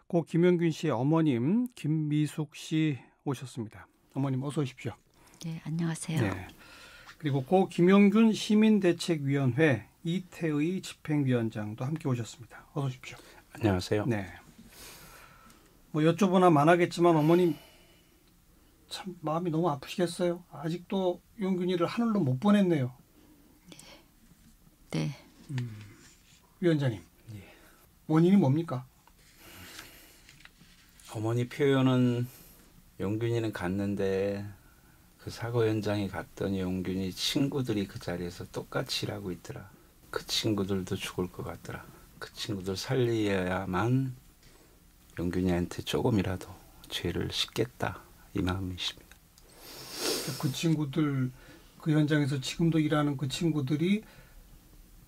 고 김영균 씨의 어머님 김미숙 씨 오셨습니다. 어머님 어서 오십시오. 네, 안녕하세요. 네. 그리고 고 김영균 시민대책위원회 이태의 집행위원장도 함께 오셨습니다. 어서 오십시오. 안녕하세요. 네. 뭐 여쭤보나 만하겠지만 어머님 참 마음이 너무 아프시겠어요. 아직도 용균이를 하늘로 못 보냈네요. 네. 위원장님. 예. 원인이 뭡니까? 어머니 표현은 용균이는 갔는데 그 사고 현장에 갔더니 용균이 친구들이 그 자리에서 똑같이 일하고 있더라. 그 친구들도 죽을 것 같더라. 그 친구들 살려야만 용균이한테 조금이라도 죄를 씻겠다. 이 마음이십니다. 그 친구들, 그 현장에서 지금도 일하는 그 친구들이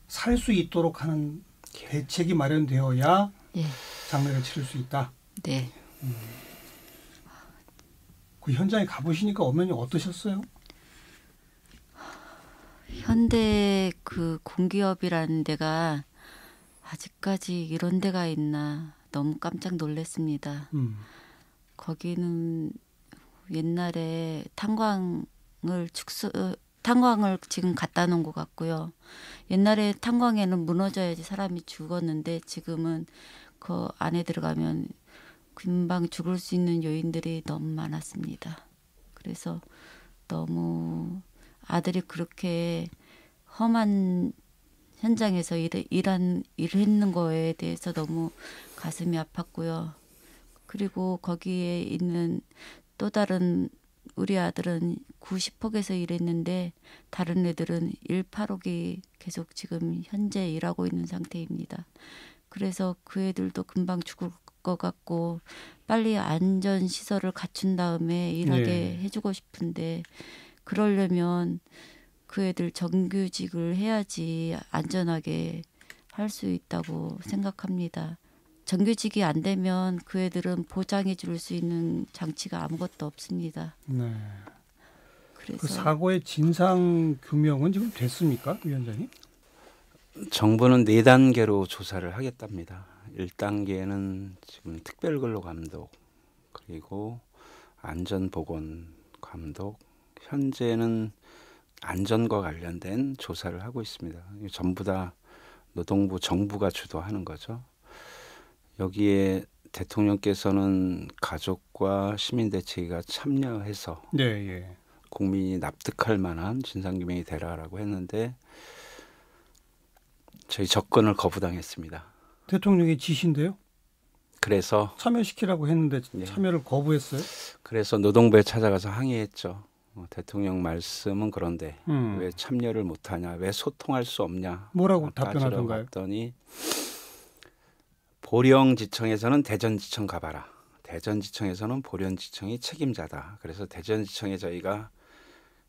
살 수 있도록 하는 대책이 마련되어야 장례를 치를 수 있다. 네. 그 현장에 가보시니까 어머니 어떠셨어요? 현대 그 공기업이라는 데가 아직까지 이런 데가 있나 너무 깜짝 놀랐습니다. 거기는 옛날에 탄광을 지금 갖다 놓은 것 같고요. 옛날에 탄광에는 무너져야지 사람이 죽었는데 지금은 그 안에 들어가면 금방 죽을 수 있는 요인들이 너무 많았습니다. 그래서 너무 아들이 그렇게 험한 현장에서 일을 했는 거에 대해서 너무 가슴이 아팠고요. 그리고 거기에 있는 또 다른 우리 아들은 90억에서 일했는데 다른 애들은 1,8억이 계속 지금 현재 일하고 있는 상태입니다. 그래서 그 애들도 금방 죽을 것 같고 빨리 안전시설을 갖춘 다음에 일하게 해주고 싶은데 그러려면 그 애들 정규직을 해야지 안전하게 할 수 있다고 생각합니다. 정규직이 안 되면 그 애들은 보장해 줄 수 있는 장치가 아무것도 없습니다. 네. 그래서 그 사고의 진상 규명은 지금 됐습니까, 위원장님? 정부는 4단계로 조사를 하겠답니다. 1단계는 지금 특별근로감독, 그리고 안전보건감독, 현재는 안전과 관련된 조사를 하고 있습니다. 전부 다 노동부, 정부가 주도하는 거죠. 여기에 대통령께서는 가족과 시민대책위가 참여해서 국민이 납득할 만한 진상규명이 되라라고 했는데 저희 접근을 거부당했습니다. 대통령의 지시인데요? 그래서 참여시키라고 했는데 참여를 거부했어요? 그래서 노동부에 찾아가서 항의했죠. 대통령 말씀은 그런데 왜 참여를 못하냐, 왜 소통할 수 없냐. 뭐라고 답변하던가요? 봤더니 보령지청에서는 대전지청 가봐라. 대전지청에서는 보령지청이 책임자다. 그래서 대전지청에 저희가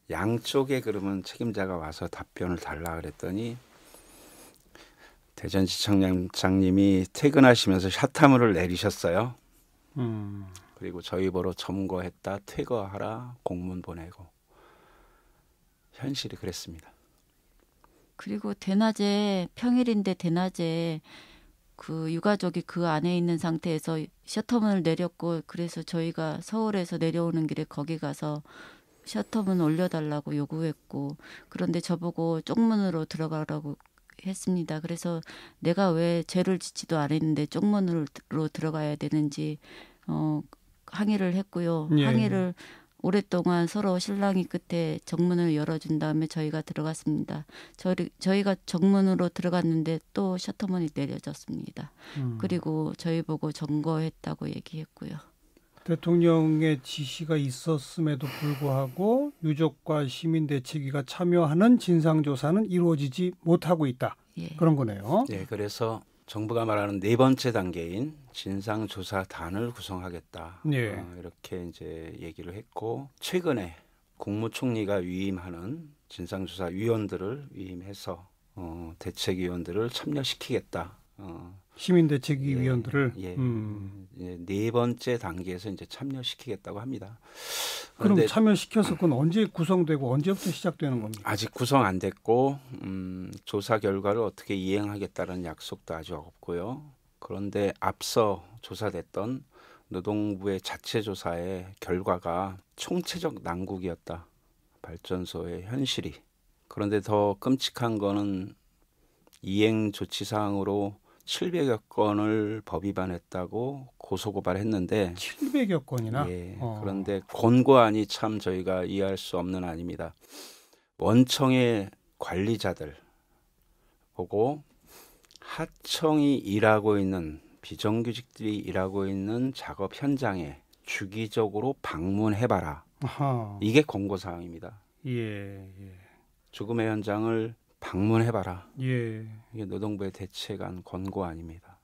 양쪽에 그러면 책임자가 와서 답변을 달라 그랬더니 대전지청장님이 퇴근하시면서 샷타물을 내리셨어요. 그리고 저희 보러 점거했다, 퇴거하라, 공문 보내고. 현실이 그랬습니다. 그리고 대낮에 평일인데 대낮에 그 유가족이 그 안에 있는 상태에서 셔터문을 내렸고 그래서 저희가 서울에서 내려오는 길에 거기 가서 셔터문 올려달라고 요구했고 그런데 저보고 쪽문으로 들어가라고 했습니다. 그래서 내가 왜 죄를 짓지도 않았는데 쪽문으로 들어가야 되는지 항의를 했고요. 항의를 오랫동안 서로 실랑이 끝에 정문을 열어준 다음에 저희가 들어갔습니다. 저희가 정문으로 들어갔는데 또 셔터문이 내려졌습니다. 그리고 저희 보고 점거했다고 얘기했고요. 대통령의 지시가 있었음에도 불구하고 유족과 시민대책위가 참여하는 진상조사는 이루어지지 못하고 있다. 그런 거네요. 네, 그래서 정부가 말하는 4번째 단계인 진상조사단을 구성하겠다. 이렇게 이제 얘기를 했고 최근에 국무총리가 위임하는 진상조사위원들을 위임해서 대책위원들을 참여시키겠다. 시민대책위 위원들을 4번째 단계에서 이제 참여시키겠다고 합니다. 그럼 참여시켜서 그건 언제 구성되고 언제부터 시작되는 겁니까? 아직 구성 안 됐고 조사 결과를 어떻게 이행하겠다는 약속도 아직 없고요. 그런데 앞서 조사됐던 노동부의 자체 조사의 결과가 총체적 난국이었다. 발전소의 현실이. 그런데 더 끔찍한 거는 이행 조치 사항으로 700여 건을 법 위반했다고 고소고발했는데 700여 건이나? 예, 그런데 권고안이 참 저희가 이해할 수 없는 안입니다. 원청의 관리자들 보고 하청이 일하고 있는 비정규직들이 일하고 있는 작업 현장에 주기적으로 방문해봐라. 아하. 이게 권고사항입니다. 예. 죽음의 현장을 방문해봐라. 예. 이게 노동부의 대책안 권고안입니다.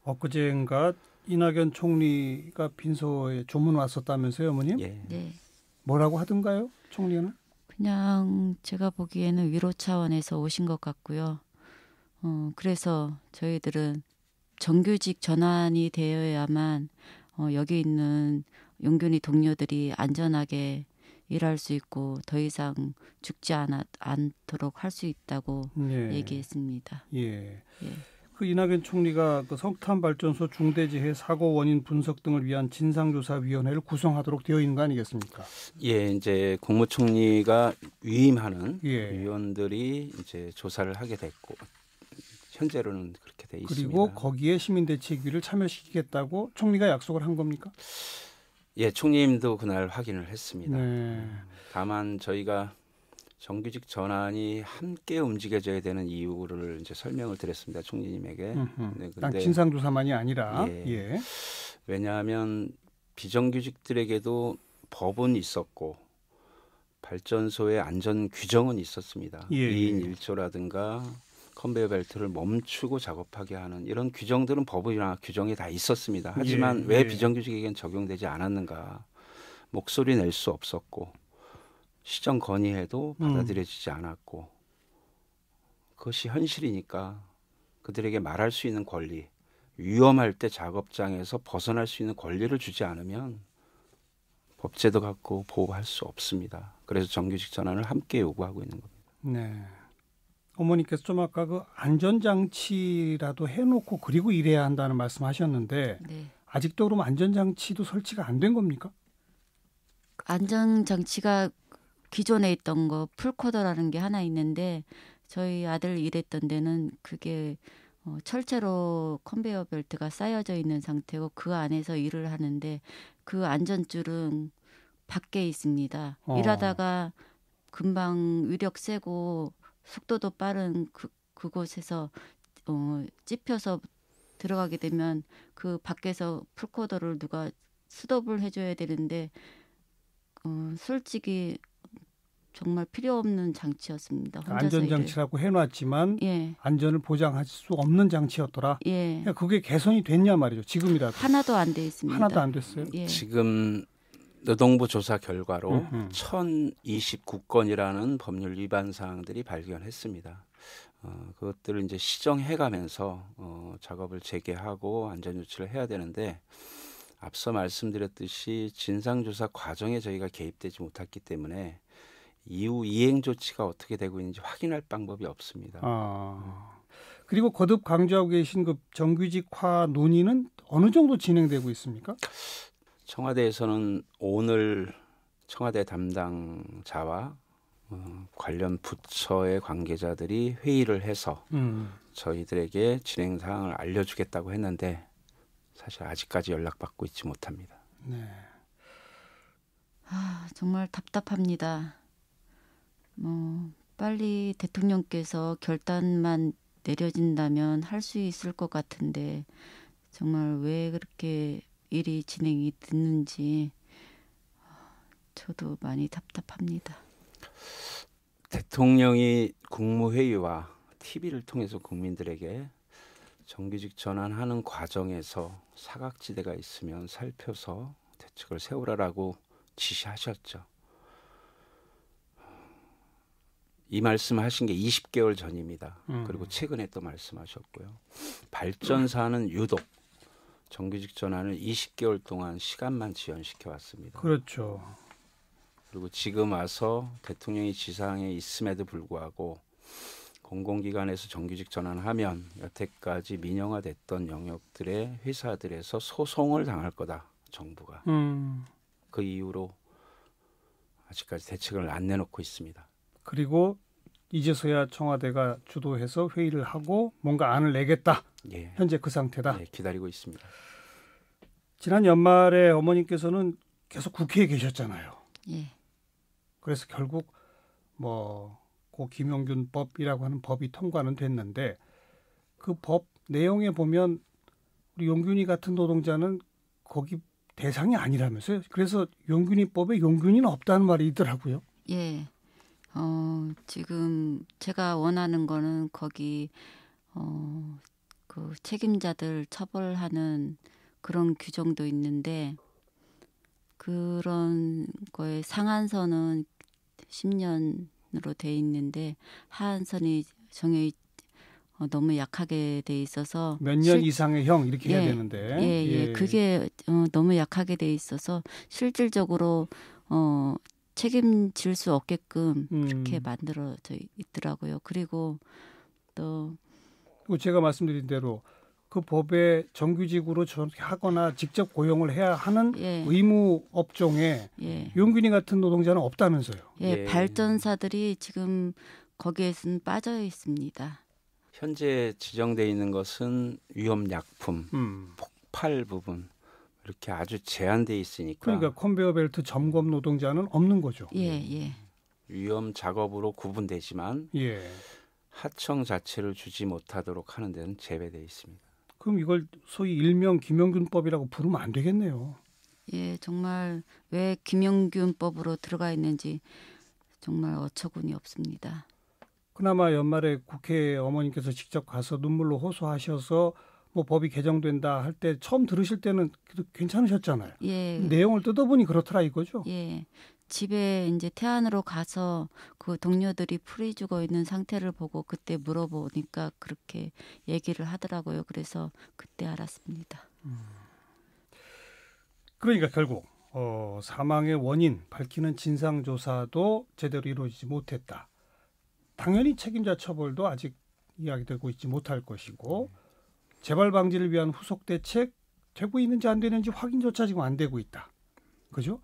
엊그제인가 이낙연 총리가 빈소에 조문 왔었다면서요, 어머님? 예. 네. 뭐라고 하던가요, 총리는? 그냥 제가 보기에는 위로 차원에서 오신 것 같고요. 그래서 저희들은 정규직 전환이 되어야만 여기 있는 용균이 동료들이 안전하게 일할 수 있고 더 이상 죽지 않도록 할 수 있다고 예. 얘기했습니다. 예. 예. 그 이낙연 총리가 그 석탄발전소 중대재해 사고 원인 분석 등을 위한 진상조사위원회를 구성하도록 되어 있는 거 아니겠습니까? 예, 이제 국무총리가 위임하는 예. 위원들이 이제 조사를 하게 됐고 현재로는 그렇게 돼 있습니다. 그리고 거기에 시민대책위를 참여시키겠다고 총리가 약속을 한 겁니까? 예, 총리님도 그날 확인을 했습니다. 네. 다만 저희가 정규직 전환이 함께 움직여져야 되는 이유를 이제 설명을 드렸습니다. 총리님에게. 네, 단 진상조사만이 아니라. 예. 예. 왜냐하면 비정규직들에게도 법은 있었고 발전소의 안전 규정은 있었습니다. 예. 2인 1조라든가 컨베이어 벨트를 멈추고 작업하게 하는 이런 규정들은 법이나 규정이 다 있었습니다. 하지만 예. 왜 예. 비정규직에겐 적용되지 않았는가. 목소리 낼 수 없었고 시정 건의해도 받아들여지지 않았고 그것이 현실이니까 그들에게 말할 수 있는 권리, 위험할 때 작업장에서 벗어날 수 있는 권리를 주지 않으면 법제도 갖고 보호할 수 없습니다. 그래서 정규직 전환을 함께 요구하고 있는 겁니다. 네. 어머니께서 좀 아까 그 안전장치라도 해놓고 그리고 일해야 한다는 말씀하셨는데 네. 아직도 그럼 안전장치도 설치가 안 된 겁니까? 안전장치가 기존에 있던 거 풀코더라는 게 하나 있는데 저희 아들 일했던 데는 그게 철제로 컨베이어 벨트가 쌓여져 있는 상태고 그 안에서 일을 하는데 그 안전줄은 밖에 있습니다. 일하다가 금방 위력 세고 속도도 빠른 그곳에서 찝혀서 들어가게 되면 그 밖에서 풀코더를 누가 스톱을 해줘야 되는데 솔직히 정말 필요 없는 장치였습니다. 안전장치라고 해놨지만 예. 안전을 보장할 수 없는 장치였더라. 예. 그러니까 그게 개선이 됐냐 말이죠. 지금이라도. 하나도 안 돼 있습니다. 하나도 안 됐어요. 예. 지금 노동부 조사 결과로 1029건이라는 법률 위반 사항들이 발견했습니다. 그것들을 이제 시정해가면서 작업을 재개하고 안전조치를 해야 되는데 앞서 말씀드렸듯이 진상조사 과정에 저희가 개입되지 못했기 때문에 이후 이행 조치가 어떻게 되고 있는지 확인할 방법이 없습니다. 그리고 거듭 강조하고 계신 그 정규직화 논의는 어느 정도 진행되고 있습니까? 청와대에서는 오늘 청와대 담당자와 관련 부처의 관계자들이 회의를 해서 저희들에게 진행 사항을 알려주겠다고 했는데 사실 아직까지 연락받고 있지 못합니다. 네. 정말 답답합니다. 빨리 대통령께서 결단만 내려진다면 할 수 있을 것 같은데 정말 왜 그렇게 일이 진행이 됐는지 저도 많이 답답합니다. 대통령이 국무회의와 TV를 통해서 국민들에게 정규직 전환하는 과정에서 사각지대가 있으면 살펴서 대책을 세우라라고 지시하셨죠. 이 말씀하신 게 20개월 전입니다. 그리고 최근에 또 말씀하셨고요. 발전사는 유독 정규직 전환을 20개월 동안 시간만 지연시켜 왔습니다. 그렇죠. 그리고 지금 와서 대통령이 지상에 있음에도 불구하고 공공기관에서 정규직 전환하면 여태까지 민영화됐던 영역들의 회사들에서 소송을 당할 거다. 정부가. 그 이후로 아직까지 대책을 안 내놓고 있습니다. 그리고 이제서야 청와대가 주도해서 회의를 하고 뭔가 안을 내겠다. 예. 현재 그 상태다. 네, 기다리고 있습니다. 지난 연말에 어머님께서는 계속 국회에 계셨잖아요. 예. 그래서 결국 고 김용균법이라고 하는 법이 통과는 됐는데 그 법 내용에 보면 우리 용균이 같은 노동자는 거기 대상이 아니라면서요. 그래서 용균이법에 용균이는 없다는 말이 있더라고요. 예. 지금 제가 원하는 거는 거기 그 책임자들 처벌하는 그런 규정도 있는데 그런 거에 상한선은 10년으로 돼 있는데 하한선이 정해 너무 약하게 돼 있어서 몇 년 이상의 형 이렇게 해야 되는데 예. 그게 너무 약하게 돼 있어서 실질적으로 책임질 수 없게끔 그렇게 만들어져 있더라고요. 그리고 또 제가 말씀드린 대로 그 법에 정규직으로 저렇게 하거나 직접 고용을 해야 하는 의무 업종에 용균이 같은 노동자는 없다면서요. 예, 발전사들이 지금 거기에는 빠져 있습니다. 현재 지정돼 있는 것은 위험약품, 폭발 부분 이렇게 아주 제한돼 있으니까. 그러니까 컨베이어 벨트 점검 노동자는 없는 거죠. 예. 위험 작업으로 구분되지만 하청 자체를 주지 못하도록 하는 데는 제외돼 있습니다. 그럼 이걸 소위 일명 김용균법이라고 부르면 안 되겠네요. 예, 정말 왜 김용균법으로 들어가 있는지 정말 어처구니 없습니다. 그나마 연말에 국회에 어머님께서 직접 가서 눈물로 호소하셔서 법이 개정된다 할 때 처음 들으실 때는 괜찮으셨잖아요. 예. 내용을 뜯어보니 그렇더라 이거죠. 예. 집에 이제 태안으로 가서 그 동료들이 풀이 죽어 있는 상태를 보고 그때 물어보니까 그렇게 얘기를 하더라고요. 그래서 그때 알았습니다. 그러니까 결국 사망의 원인 밝히는 진상조사도 제대로 이루어지지 못했다. 당연히 책임자 처벌도 아직 이야기되고 있지 못할 것이고 재발 방지를 위한 후속 대책 되고 있는지 안 되는지 확인조차 지금 안 되고 있다. 그죠?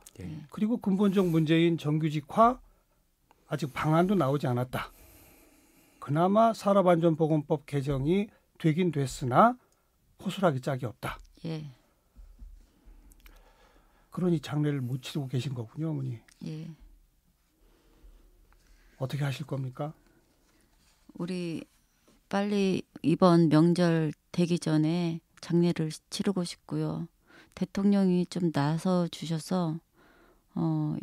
그리고 근본적 문제인 정규직화 아직 방안도 나오지 않았다. 그나마 산업안전보건법 개정이 되긴 됐으나 호소하기 짝이 없다. 예. 그러니 장례를 못 치르고 계신 거군요, 어머니. 예. 어떻게 하실 겁니까? 우리 빨리 이번 명절 되기 전에 장례를 치르고 싶고요. 대통령이 좀 나서 주셔서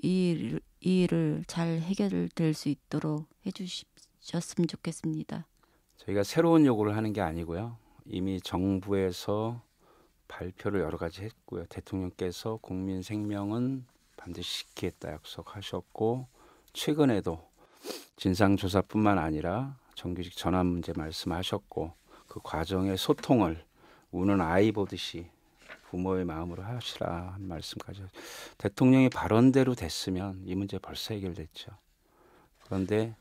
이 일을 잘 해결될 수 있도록 해주셨으면 좋겠습니다. 저희가 새로운 요구를 하는 게 아니고요. 이미 정부에서 발표를 여러 가지 했고요. 대통령께서 국민 생명은 반드시 지키겠다 약속하셨고 최근에도 진상조사뿐만 아니라 정규직 전환 문제 말씀하셨고 그 과정의 소통을 우는 아이 보듯이 부모의 마음으로 하시라 한 말씀까지. 대통령이 발언대로 됐으면 이 문제 벌써 해결됐죠. 그런데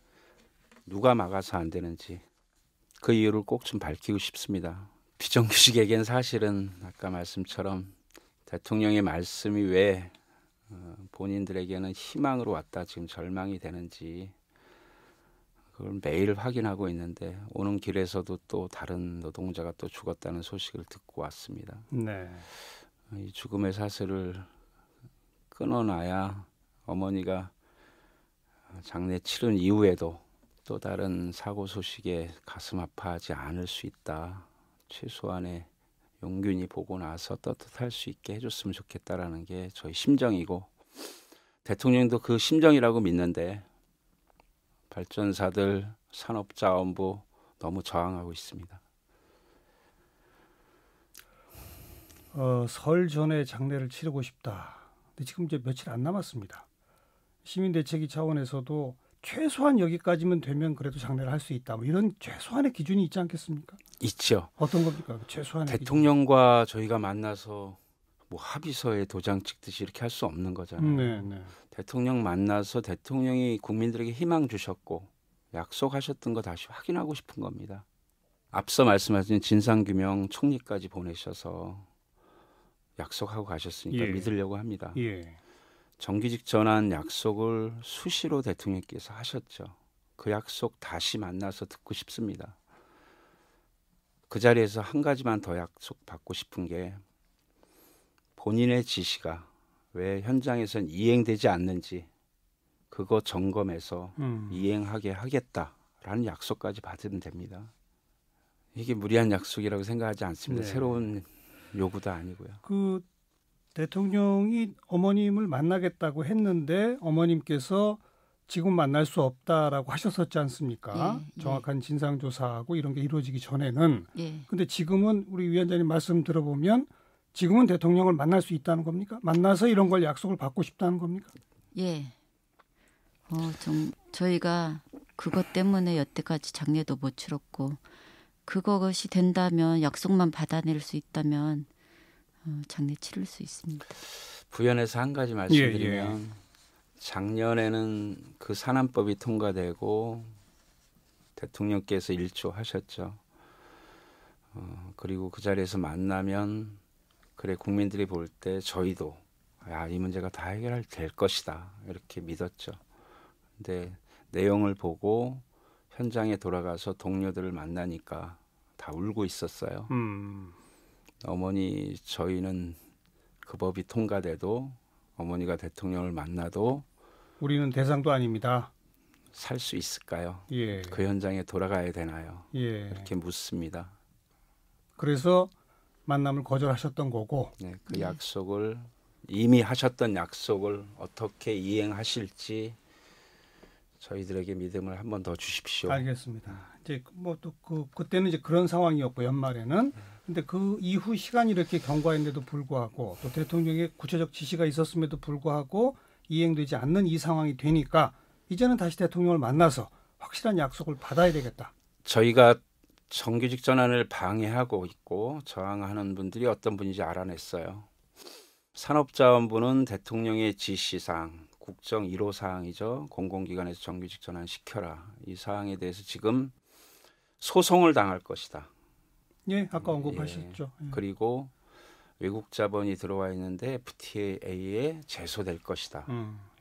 누가 막아서 안 되는지 그 이유를 꼭 좀 밝히고 싶습니다. 비정규직에겐 사실은 아까 말씀처럼 대통령의 말씀이 왜 본인들에게는 희망으로 왔다 지금 절망이 되는지 그걸 매일 확인하고 있는데 오는 길에서도 또 다른 노동자가 또 죽었다는 소식을 듣고 왔습니다. 네. 이 죽음의 사슬을 끊어놔야 어머니가 장례 치른 이후에도 또 다른 사고 소식에 가슴 아파하지 않을 수 있다. 최소한의 용균이 보고 나서 떳떳할 수 있게 해줬으면 좋겠다라는 게 저희 심정이고 대통령도 그 심정이라고 믿는데 발전사들, 산업자원부 너무 저항하고 있습니다. 설 전에 장례를 치르고 싶다. 근데 지금 이제 며칠 안 남았습니다. 시민대책위 차원에서도 최소한 여기까지면 되면 그래도 장례를 할 수 있다. 이런 최소한의 기준이 있지 않겠습니까? 있죠. 어떤 겁니까? 최소한의 대통령과 저희가 만나서 합의서에 도장 찍듯이 이렇게 할 수 없는 거잖아요. 네. 대통령 만나서 대통령이 국민들에게 희망 주셨고 약속하셨던 거 다시 확인하고 싶은 겁니다. 앞서 말씀하신 진상규명 총리까지 보내셔서 약속하고 가셨으니까 예. 믿으려고 합니다. 예. 정규직 전환 약속을 수시로 대통령께서 하셨죠. 그 약속 다시 만나서 듣고 싶습니다. 그 자리에서 한 가지만 더 약속받고 싶은 게 본인의 지시가 왜 현장에선 이행되지 않는지 그거 점검해서 이행하게 하겠다라는 약속까지 받으면 됩니다. 이게 무리한 약속이라고 생각하지 않습니다. 네. 새로운 요구도 아니고요. 그 대통령이 어머님을 만나겠다고 했는데 어머님께서 지금 만날 수 없다라고 하셨었지 않습니까? 예, 예. 정확한 진상조사하고 이런 게 이루어지기 전에는. 예. 근데 지금은 우리 위원장님 말씀 들어보면 지금은 대통령을 만날 수 있다는 겁니까? 만나서 이런 걸 약속을 받고 싶다는 겁니까? 예. 저희가 그것 때문에 여태까지 장례도 못 치렀고 그것이 된다면 약속만 받아낼 수 있다면 장례 치를 수 있습니다. 부연해서 한 가지 말씀드리면 작년에는 그 산안법이 통과되고 대통령께서 일조하셨죠. 그리고 그 자리에서 만나면 그래 국민들이 볼 때 저희도 이 문제가 다 해결될 것이다 이렇게 믿었죠. 근데 내용을 보고 현장에 돌아가서 동료들을 만나니까 다 울고 있었어요. 어머니 저희는 그 법이 통과돼도 어머니가 대통령을 만나도 우리는 대상도 아닙니다. 살 수 있을까요? 예. 그 현장에 돌아가야 되나요? 예. 이렇게 묻습니다. 그래서 만남을 거절하셨던 거고. 네, 그 약속을 이미 하셨던 약속을 어떻게 이행하실지 저희들에게 믿음을 한 번 더 주십시오. 알겠습니다. 이제 뭐 또 그때는 이제 그런 상황이었고 연말에는 근데 그 이후 시간이 이렇게 경과했는데도 불구하고 또 대통령의 구체적 지시가 있었음에도 불구하고 이행되지 않는 이 상황이 되니까 이제는 다시 대통령을 만나서 확실한 약속을 받아야 되겠다. 저희가 정규직 전환을 방해하고 있고 저항하는 분들이 어떤 분인지 알아냈어요. 산업자원부는 대통령의 지시사항, 국정 1호 사항이죠. 공공기관에서 정규직 전환 시켜라. 이 사항에 대해서 지금 소송을 당할 것이다. 예, 아까 언급하셨죠. 예. 그리고 외국 자본이 들어와 있는데 FTA에 제소될 것이다.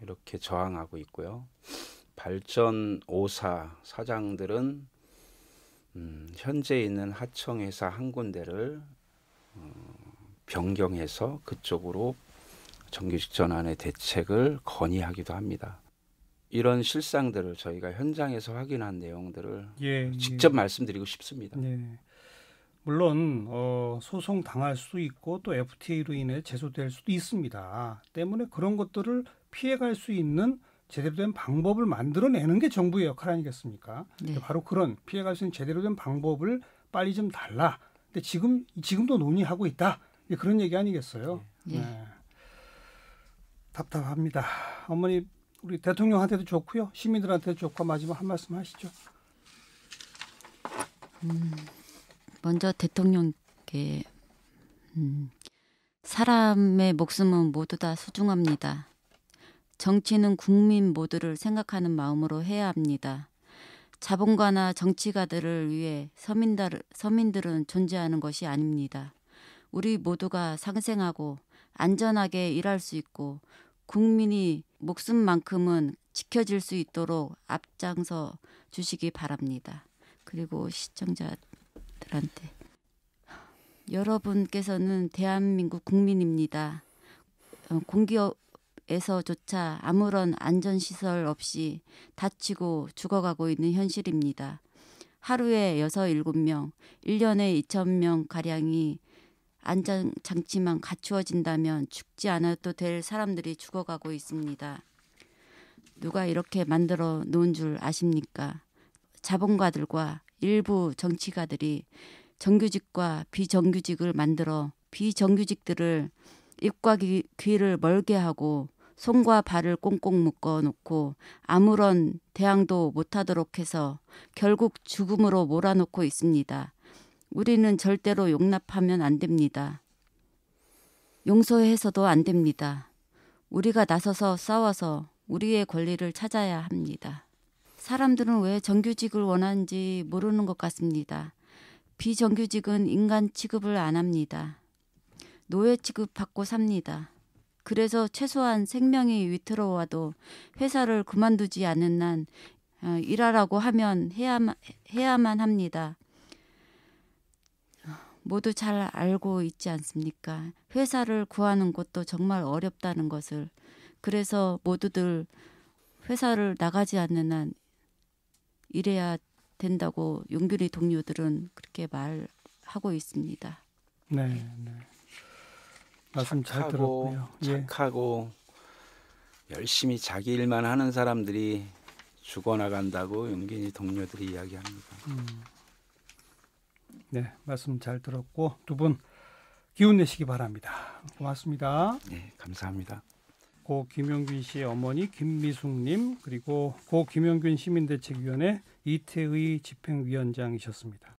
이렇게 저항하고 있고요. 발전 5사 사장들은 현재 있는 하청회사 한 군데를 변경해서 그쪽으로 정규직 전환의 대책을 건의하기도 합니다. 이런 실상들을 저희가 현장에서 확인한 내용들을 직접 말씀드리고 싶습니다. 예. 물론 소송 당할 수도 있고 또 FTA로 인해 제소될 수도 있습니다. 때문에 그런 것들을 피해갈 수 있는 제대로 된 방법을 만들어내는 게 정부의 역할 아니겠습니까? 네. 바로 그런 피해갈 수 있는 제대로 된 방법을 빨리 좀 달라. 근데 지금도 논의하고 있다. 그런 얘기 아니겠어요? 네. 네. 답답합니다. 어머니 우리 대통령한테도 좋고요. 시민들한테도 좋고 마지막 한 말씀 하시죠. 먼저 대통령께 사람의 목숨은 모두 다 소중합니다. 정치는 국민 모두를 생각하는 마음으로 해야 합니다. 자본가나 정치가들을 위해 서민들은 존재하는 것이 아닙니다. 우리 모두가 상생하고 안전하게 일할 수 있고 국민이 목숨만큼은 지켜질 수 있도록 앞장서 주시기 바랍니다. 그리고 시청자들한테 여러분께서는 대한민국 국민입니다. 공기업에서조차 아무런 안전시설 없이 다치고 죽어가고 있는 현실입니다. 하루에 6, 7명, 1년에 2,000명가량이 안전장치만 갖추어진다면 죽지 않아도 될 사람들이 죽어가고 있습니다. 누가 이렇게 만들어 놓은 줄 아십니까? 자본가들과 일부 정치가들이 정규직과 비정규직을 만들어 비정규직들을 입과 귀를 멀게 하고 손과 발을 꽁꽁 묶어 놓고 아무런 대항도 못하도록 해서 결국 죽음으로 몰아넣고 있습니다. 우리는 절대로 용납하면 안 됩니다. 용서해서도 안 됩니다. 우리가 나서서 싸워서 우리의 권리를 찾아야 합니다. 사람들은 왜 정규직을 원하는지 모르는 것 같습니다. 비정규직은 인간 취급을 안 합니다. 노예 취급받고 삽니다. 그래서 최소한 생명이 위태로워도 회사를 그만두지 않는 한 일하라고 하면 해야만 합니다. 모두 잘 알고 있지 않습니까? 회사를 구하는 것도 정말 어렵다는 것을. 그래서 모두들 회사를 나가지 않는 한 일해야 된다고 용균이 동료들은 그렇게 말하고 있습니다. 네, 네. 말씀 잘 들었고요. 착하고 열심히 자기 일만 하는 사람들이 죽어나간다고 용균이 동료들이 이야기합니다. 네, 말씀 잘 들었고 두 분 기운 내시기 바랍니다. 고맙습니다. 네, 감사합니다. 고 김용균 씨의 어머니 김미숙님, 그리고 고 김용균 시민대책위원회 이태의 집행위원장이셨습니다.